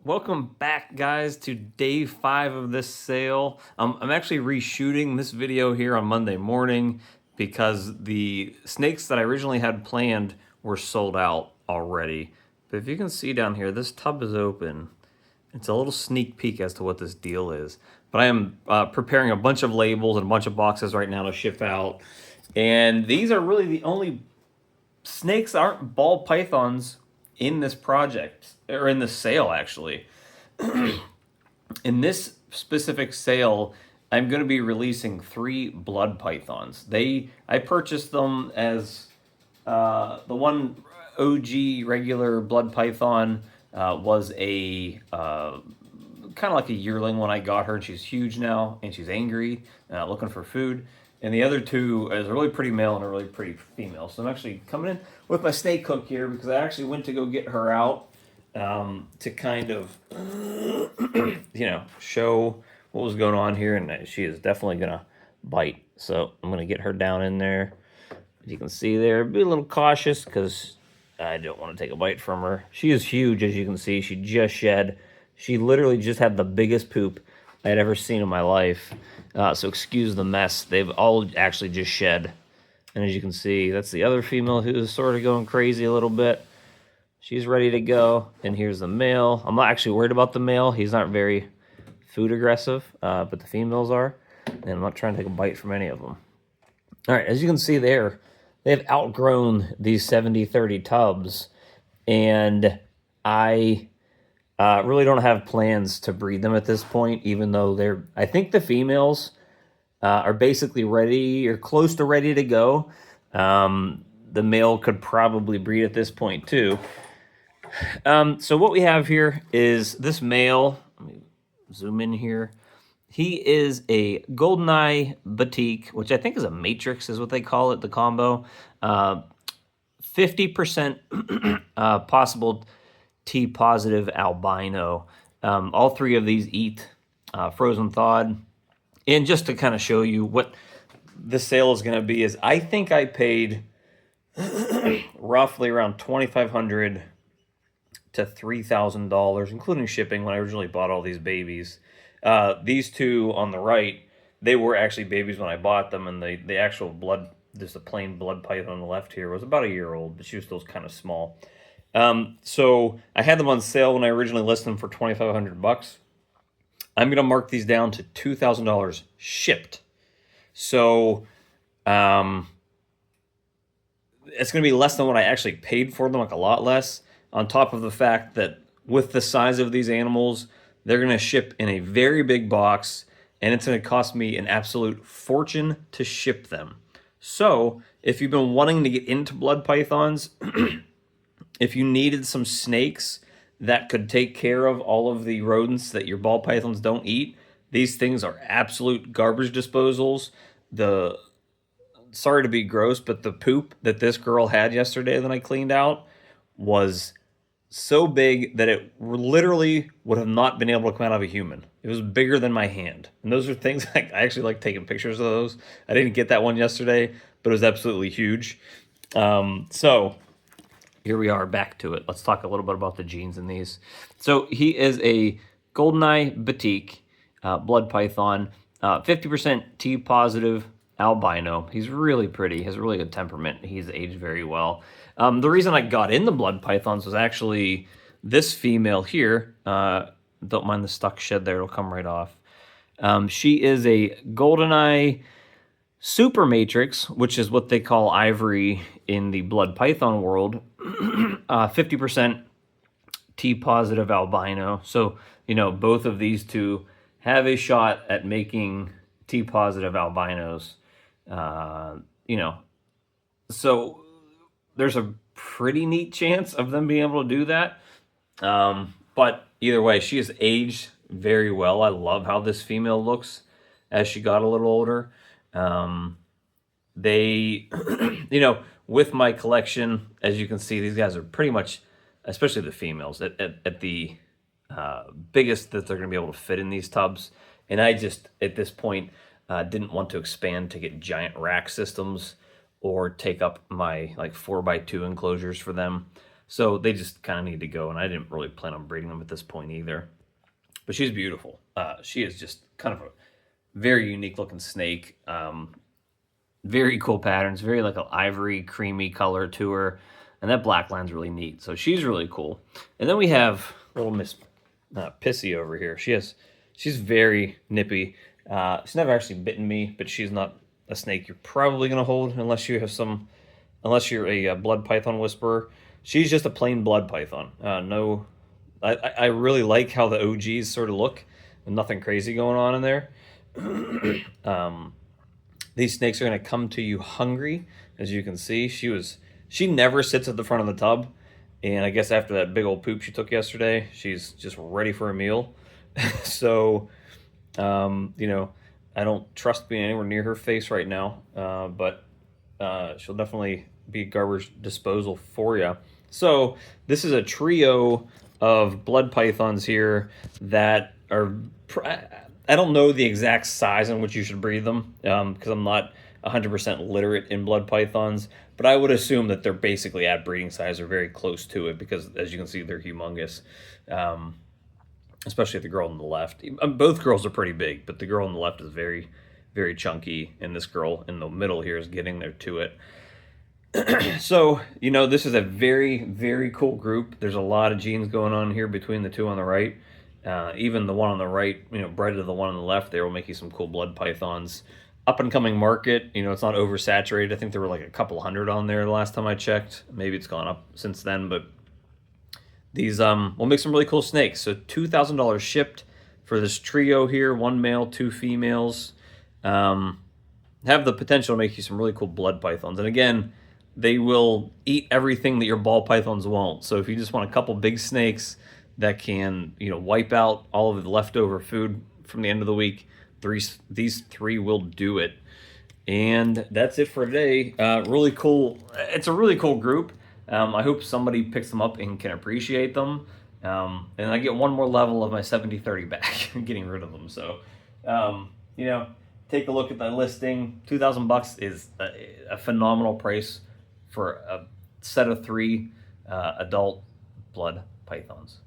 Welcome back, guys, to day 5 of this sale. I'm actually reshooting this video here on Monday morning because the snakes that I originally had planned were sold out already. But if you can see down here, this tub is open. It's a little sneak peek as to what this deal is. But I am preparing a bunch of labels and a bunch of boxes right now to ship out. And these are really the only snakes that aren't ball pythons in this project, or in this sale, actually. In this specific sale, I'm going to be releasing 3 blood pythons. I purchased them as the one OG regular blood python was a kind of like a yearling when I got her, and she's huge now, and she's angry, looking for food. And the other 2 is a really pretty male and a really pretty female. So I'm actually coming in with my snake hook here because I actually went to go get her out to kind of, show what was going on here. And she is definitely going to bite. So I'm going to get her down in there. As you can see there, be a little cautious because I don't want to take a bite from her. She is huge, as you can see. She just shed. She literally just had the biggest poop I had ever seen in my life. So excuse the mess. They've all actually just shed. And as you can see, that's the other female who's sort of going crazy a little bit. She's ready to go. And here's the male. I'm not actually worried about the male. He's not very food aggressive, but the females are. And I'm not trying to take a bite from any of them. All right, as you can see there, they've outgrown these 70-30 tubs. And I really don't have plans to breed them at this point, even though I think the females are basically ready or close to ready to go. The male could probably breed at this point too. So what we have here is this male. Let me zoom in here. He is a GoldenEye Batik, which I think is a matrix, is what they call it, the combo. 50% possible T-positive albino. All 3 of these eat frozen thawed. And just to kind of show you what the sale is going to be, is I think I paid roughly around $2,500 to $3,000, including shipping, when I originally bought all these babies. These 2 on the right, they were actually babies when I bought them, and the actual blood, just a plain blood python on the left here, was about a year old, but she was still kind of small. So I had them on sale when I originally listed them for $2,500. I'm going to mark these down to $2,000 shipped. So it's going to be less than what I actually paid for them, like a lot less, on top of the fact that with the size of these animals, they're going to ship in a very big box, and it's going to cost me an absolute fortune to ship them. So if you've been wanting to get into blood pythons, if you needed some snakes that could take care of all of the rodents that your ball pythons don't eat, these things are absolute garbage disposals. Sorry to be gross, but the poop that this girl had yesterday that I cleaned out was so big that it literally would have not been able to come out of a human. It was bigger than my hand. And those are things I actually like taking pictures of those. I didn't get that one yesterday, but it was absolutely huge. So here we are, back to it. Let's talk a little bit about the genes in these. So he is a GoldenEye Batik blood python, 50% T-positive albino. He's really pretty. He has a really good temperament. He's aged very well. The reason I got into blood pythons was actually this female here. Don't mind the stuck shed there. It'll come right off. She is a GoldenEye Super Matrix, which is what they call ivory in the blood python world. 50% T-positive albino. So, both of these 2 have a shot at making T-positive albinos. So there's a pretty neat chance of them being able to do that. But either way, she has aged very well. I love how this female looks as she got a little older. They, with my collection, as you can see, these guys are pretty much, especially the females, at the biggest that they're going to be able to fit in these tubs. And I just, at this point, didn't want to expand to get giant rack systems or take up my 4x2 enclosures for them. So they just kind of need to go, and I didn't really plan on breeding them at this point either. But she's beautiful. She is just kind of a very unique looking snake. Very cool patterns, very like an ivory, creamy color to her. And that black line's really neat. So she's really cool. And then we have little Miss Pissy over here. She's very nippy. She's never actually bitten me, but she's not a snake you're probably going to hold unless you're a blood python whisperer. She's just a plain blood python. No, I really like how the OGs sort of look, and nothing crazy going on in there. These snakes are going to come to you hungry, as you can see. She never sits at the front of the tub, and I guess after that big old poop she took yesterday, she's just ready for a meal. So, I don't trust being anywhere near her face right now, but she'll definitely be garbage disposal for you. So this is a trio of blood pythons here that are. I don't know the exact size in which you should breed them because I'm not 100% literate in blood pythons, but I would assume that they're basically at breeding size or very close to it because, as you can see, they're humongous. Especially the girl on the left. Both girls are pretty big, but the girl on the left is very, very chunky, and this girl in the middle here is getting there to it. So, this is a very, very cool group. There's a lot of genes going on here between the two on the right. Even the one on the right, bred to the one on the left, there will make you some cool blood pythons. Up and coming market, it's not oversaturated. I think there were like a couple hundred on there the last time I checked. Maybe it's gone up since then, but these will make some really cool snakes. So $2,000 shipped for this trio here, 1 male, 2 females. Have the potential to make you some really cool blood pythons. And again, they will eat everything that your ball pythons won't. So if you just want a couple big snakes that can, wipe out all of the leftover food from the end of the week, these three will do it. And that's it for today. Really cool. It's a really cool group. I hope somebody picks them up and can appreciate them. And I get one more level of my 70-30 back, getting rid of them. So, take a look at the listing. $2,000 is a phenomenal price for a set of 3 adult blood pythons.